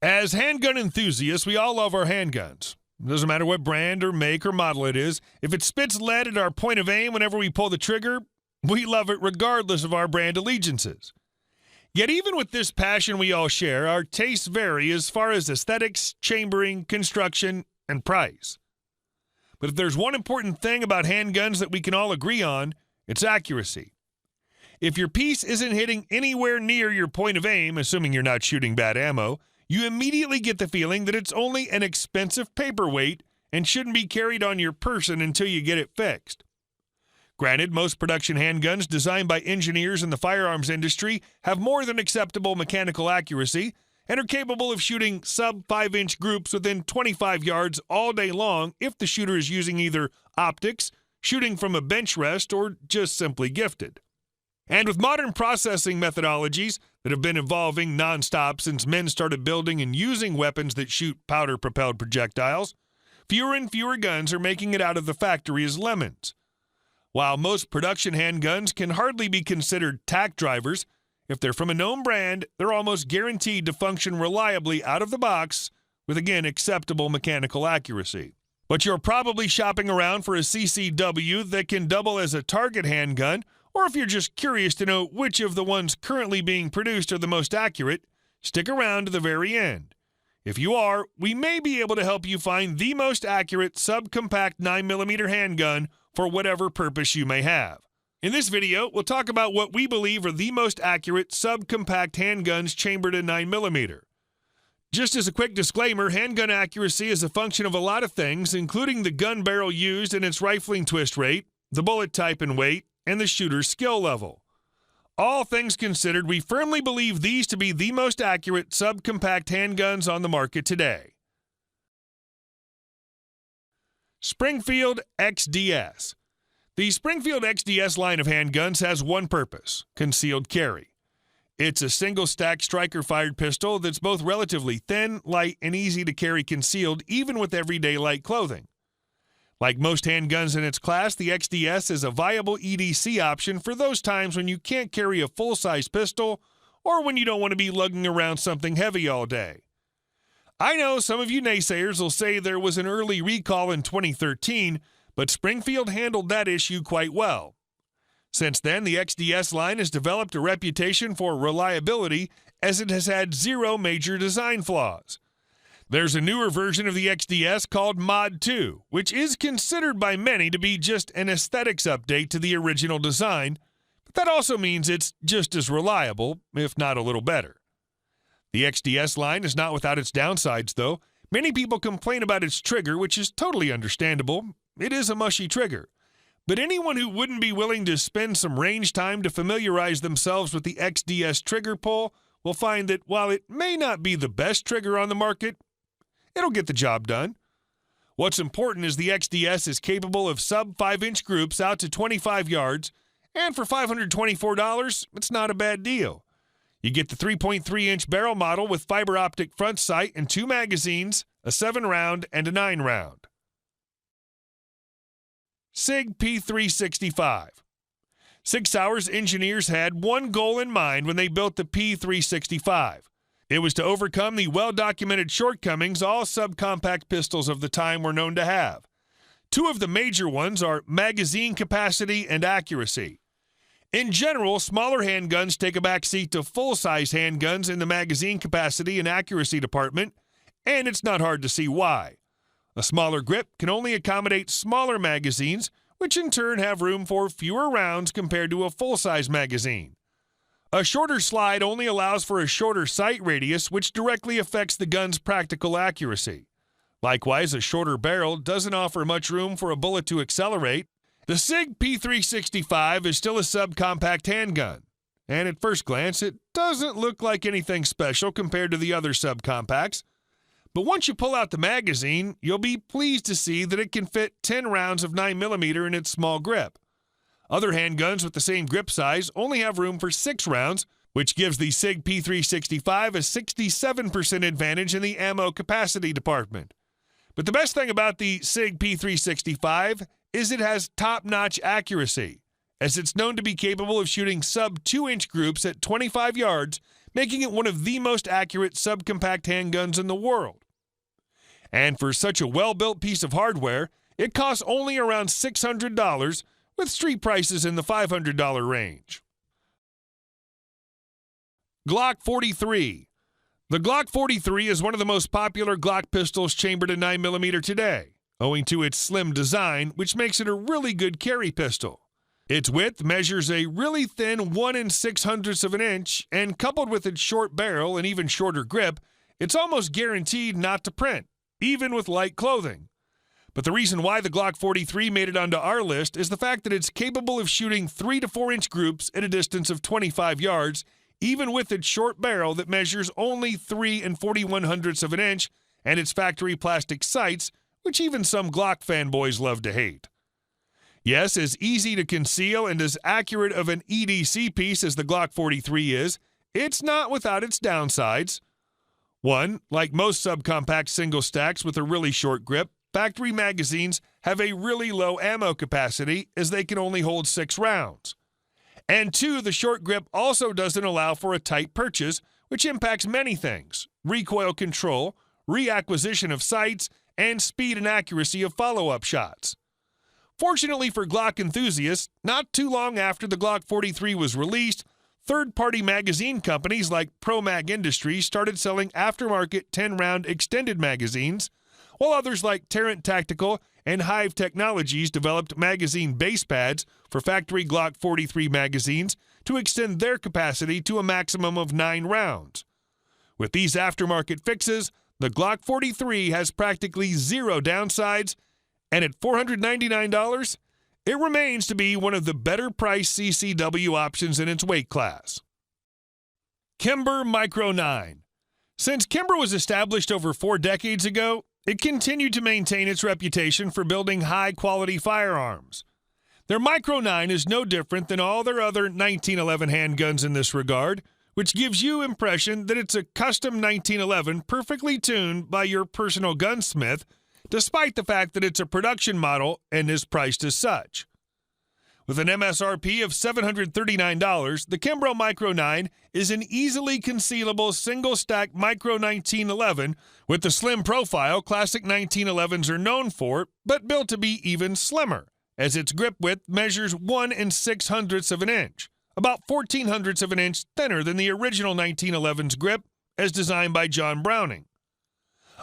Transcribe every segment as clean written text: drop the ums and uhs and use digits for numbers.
As handgun enthusiasts, we all love our handguns. It doesn't matter what brand or make or model it is. If it spits lead at our point of aim whenever we pull the trigger, we love it regardless of our brand allegiances. Yet even with this passion we all share, our tastes vary as far as aesthetics, chambering, construction, and price. But if there's one important thing about handguns that we can all agree on, it's accuracy. If your piece isn't hitting anywhere near your point of aim, assuming you're not shooting bad ammo, you immediately get the feeling that it's only an expensive paperweight and shouldn't be carried on your person until you get it fixed. Granted, most production handguns designed by engineers in the firearms industry have more than acceptable mechanical accuracy and are capable of shooting sub-5-inch groups within 25 yards all day long if the shooter is using either optics, shooting from a bench rest, or just simply gifted. And with modern processing methodologies that have been evolving nonstop since men started building and using weapons that shoot powder-propelled projectiles, fewer and fewer guns are making it out of the factory as lemons. While most production handguns can hardly be considered tack drivers, if they're from a known brand, they're almost guaranteed to function reliably out of the box with, again, acceptable mechanical accuracy. But you're probably shopping around for a CCW that can double as a target handgun, or if you're just curious to know which of the ones currently being produced are the most accurate, stick around to the very end. If you are, we may be able to help you find the most accurate subcompact 9mm handgun for whatever purpose you may have. In this video, we'll talk about what we believe are the most accurate subcompact handguns chambered in 9mm. Just as a quick disclaimer, handgun accuracy is a function of a lot of things, including the gun barrel used and its rifling twist rate, the bullet type and weight, and the shooter's skill level. All things considered, we firmly believe these to be the most accurate subcompact handguns on the market today. Springfield XDS. The Springfield XDS line of handguns has one purpose: concealed carry. It's a single-stack striker-fired pistol that's both relatively thin, light, and easy to carry concealed, even with everyday light clothing. Like most handguns in its class, the XDS is a viable EDC option for those times when you can't carry a full-size pistol or when you don't want to be lugging around something heavy all day. I know some of you naysayers will say there was an early recall in 2013, but Springfield handled that issue quite well. Since then, the XDS line has developed a reputation for reliability as it has had zero major design flaws. There's a newer version of the XDS called Mod 2, which is considered by many to be just an aesthetics update to the original design, but that also means it's just as reliable, if not a little better. The XDS line is not without its downsides, though. Many people complain about its trigger, which is totally understandable. It is a mushy trigger. But anyone who wouldn't be willing to spend some range time to familiarize themselves with the XDS trigger pull will find that while it may not be the best trigger on the market, it'll get the job done. What's important is the XDS is capable of sub-5-inch groups out to 25 yards, and for $524, it's not a bad deal. You get the 3.3-inch barrel model with fiber optic front sight and 2 magazines, a 7-round and a 9-round. Sig P365. Sig Sauer's engineers had one goal in mind when they built the P365. It was to overcome the well-documented shortcomings all subcompact pistols of the time were known to have. Two of the major ones are magazine capacity and accuracy. In general, smaller handguns take a backseat to full-size handguns in the magazine capacity and accuracy department, and it's not hard to see why. A smaller grip can only accommodate smaller magazines, which in turn have room for fewer rounds compared to a full-size magazine. A shorter slide only allows for a shorter sight radius, which directly affects the gun's practical accuracy. Likewise, a shorter barrel doesn't offer much room for a bullet to accelerate. The Sig P365 is still a subcompact handgun, and at first glance, it doesn't look like anything special compared to the other subcompacts. But once you pull out the magazine, you'll be pleased to see that it can fit 10 rounds of 9mm in its small grip. Other handguns with the same grip size only have room for 6 rounds, which gives the Sig P365 a 67% advantage in the ammo capacity department. But the best thing about the Sig P365 is it has top-notch accuracy, as it's known to be capable of shooting sub-2-inch groups at 25 yards making it one of the most accurate subcompact handguns in the world. And for such a well-built piece of hardware, it costs only around $600, with street prices in the $500 range. Glock 43. The Glock 43 is one of the most popular Glock pistols chambered in 9mm today, owing to its slim design, which makes it a really good carry pistol. Its width measures a really thin 1 6/100 of an inch, and coupled with its short barrel and even shorter grip, it's almost guaranteed not to print, even with light clothing. But the reason why the Glock 43 made it onto our list is the fact that it's capable of shooting 3 to 4 inch groups at a distance of 25 yards, even with its short barrel that measures only 3 41/100 of an inch, and its factory plastic sights, which even some Glock fanboys love to hate. Yes, as easy to conceal and as accurate of an EDC piece as the Glock 43 is, it's not without its downsides. One, like most subcompact single stacks with a really short grip, factory magazines have a really low ammo capacity as they can only hold 6 rounds. And two, the short grip also doesn't allow for a tight purchase, which impacts many things: recoil control, reacquisition of sights, and speed and accuracy of follow-up shots. Fortunately for Glock enthusiasts, not too long after the Glock 43 was released, third-party magazine companies like ProMag Industries started selling aftermarket 10-round extended magazines, while others like Tarrant Tactical and Hive Technologies developed magazine base pads for factory Glock 43 magazines to extend their capacity to a maximum of 9 rounds. With these aftermarket fixes, the Glock 43 has practically zero downsides, and at $499, it remains to be one of the better-priced CCW options in its weight class. Kimber Micro 9. Since Kimber was established over 4 decades ago, it continued to maintain its reputation for building high-quality firearms. Their Micro 9 is no different than all their other 1911 handguns in this regard, which gives you impression that it's a custom 1911 perfectly tuned by your personal gunsmith, despite the fact that it's a production model and is priced as such. With an MSRP of $739, the Kimber Micro 9 is an easily concealable single-stack Micro 1911 with the slim profile classic 1911s are known for, but built to be even slimmer, as its grip width measures 1 6/100 of an inch, about 14/100 of an inch thinner than the original 1911's grip, as designed by John Browning.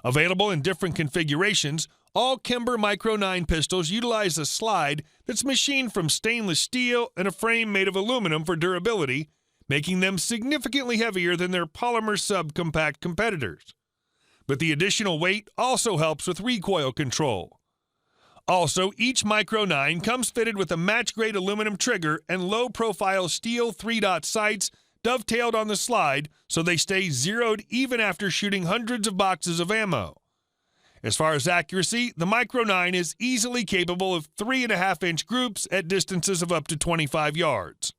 Available in different configurations, all Kimber Micro 9 pistols utilize a slide that's machined from stainless steel and a frame made of aluminum for durability, making them significantly heavier than their polymer subcompact competitors. But the additional weight also helps with recoil control. Also, each Micro 9 comes fitted with a match-grade aluminum trigger and low-profile steel 3-dot sights dovetailed on the slide so they stay zeroed even after shooting hundreds of boxes of ammo. As far as accuracy, the Micro 9 is easily capable of 3.5-inch groups at distances of up to 25 yards.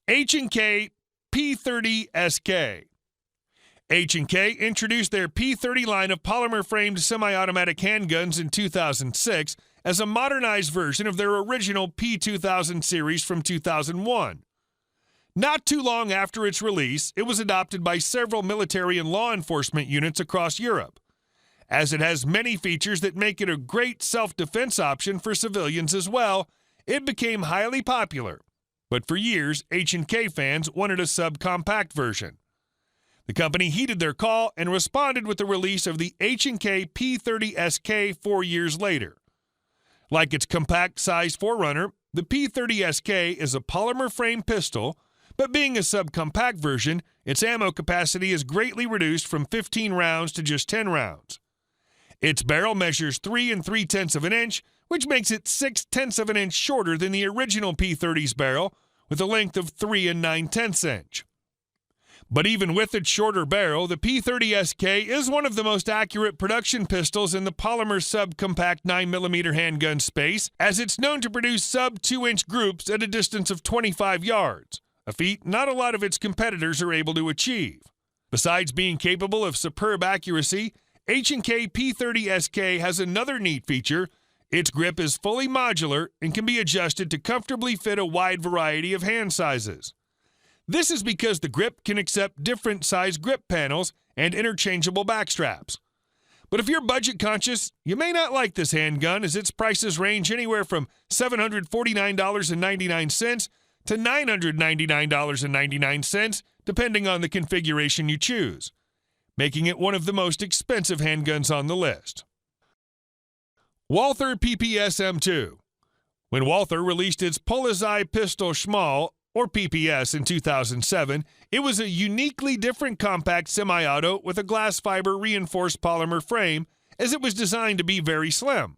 H&K P30SK. H&K introduced their P30 line of polymer-framed semi-automatic handguns in 2006 as a modernized version of their original P2000 series from 2001. Not too long after its release, it was adopted by several military and law enforcement units across Europe, as it has many features that make it a great self-defense option for civilians as well. It became highly popular, but for years, H&K fans wanted a subcompact version. The company heeded their call and responded with the release of the H&K P30SK 4 years later. Like its compact-sized forerunner, the P30SK is a polymer-frame pistol, but being a subcompact version, its ammo capacity is greatly reduced from 15 rounds to just 10 rounds. Its barrel measures 3 3/10 of an inch, which makes it 6/10 of an inch shorter than the original P30's barrel, with a length of 3 9/10 inch. But even with its shorter barrel, the P30SK is one of the most accurate production pistols in the polymer subcompact 9mm handgun space, as it's known to produce sub-2-inch groups at a distance of 25 yards, a feat not a lot of its competitors are able to achieve. Besides being capable of superb accuracy, H&K P30SK has another neat feature. Its grip is fully modular and can be adjusted to comfortably fit a wide variety of hand sizes. This is because the grip can accept different size grip panels and interchangeable back straps. But if you're budget conscious, you may not like this handgun, as its prices range anywhere from $749.99 to $999.99, depending on the configuration you choose, making it one of the most expensive handguns on the list. Walther PPSM2. When Walther released its Polizei Pistol Schmal, or PPS, in 2007, it was a uniquely different compact semi-auto with a glass fiber reinforced polymer frame, as it was designed to be very slim.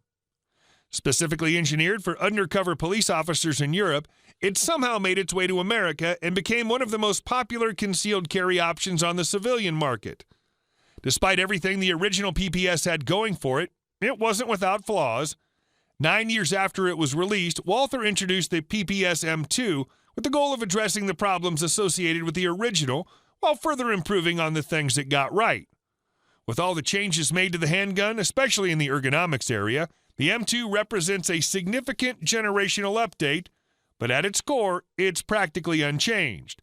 Specifically engineered for undercover police officers in Europe, it somehow made its way to America and became one of the most popular concealed carry options on the civilian market. Despite everything the original PPS had going for it, it wasn't without flaws. 9 years after it was released, Walther introduced the PPSM2 with the goal of addressing the problems associated with the original while further improving on the things it got right. With all the changes made to the handgun, especially in the ergonomics area, the M2 represents a significant generational update, but at its core, it's practically unchanged.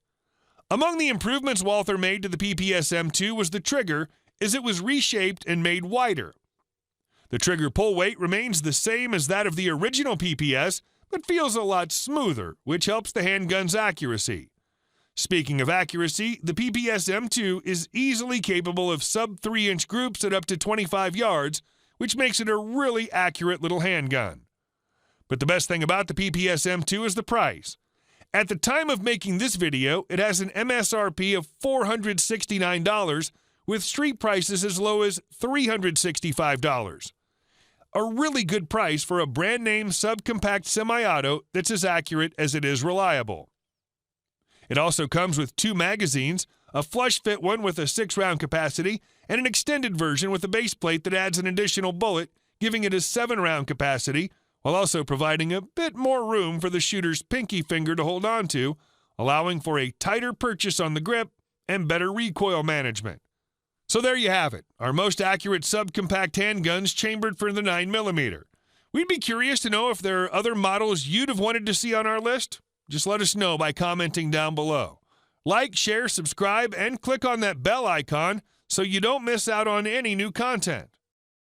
Among the improvements Walther made to the PPSM2 was the trigger, as it was reshaped and made wider. The trigger pull weight remains the same as that of the original PPS, but feels a lot smoother, which helps the handgun's accuracy. Speaking of accuracy, the PPSM2 is easily capable of sub-3-inch groups at up to 25 yards, which makes it a really accurate little handgun. But the best thing about the PPSM2 is the price. At the time of making this video, it has an MSRP of $469, with street prices as low as $365. A really good price for a brand-name subcompact semi-auto that's as accurate as it is reliable. It also comes with 2 magazines, a flush-fit one with a 6-round capacity, and an extended version with a base plate that adds an additional bullet, giving it a 7-round capacity, while also providing a bit more room for the shooter's pinky finger to hold on to, allowing for a tighter purchase on the grip and better recoil management. So there you have it, our most accurate subcompact handguns chambered for the 9mm. We'd be curious to know if there are other models you'd have wanted to see on our list. Just let us know by commenting down below. Like, share, subscribe, and click on that bell icon so you don't miss out on any new content.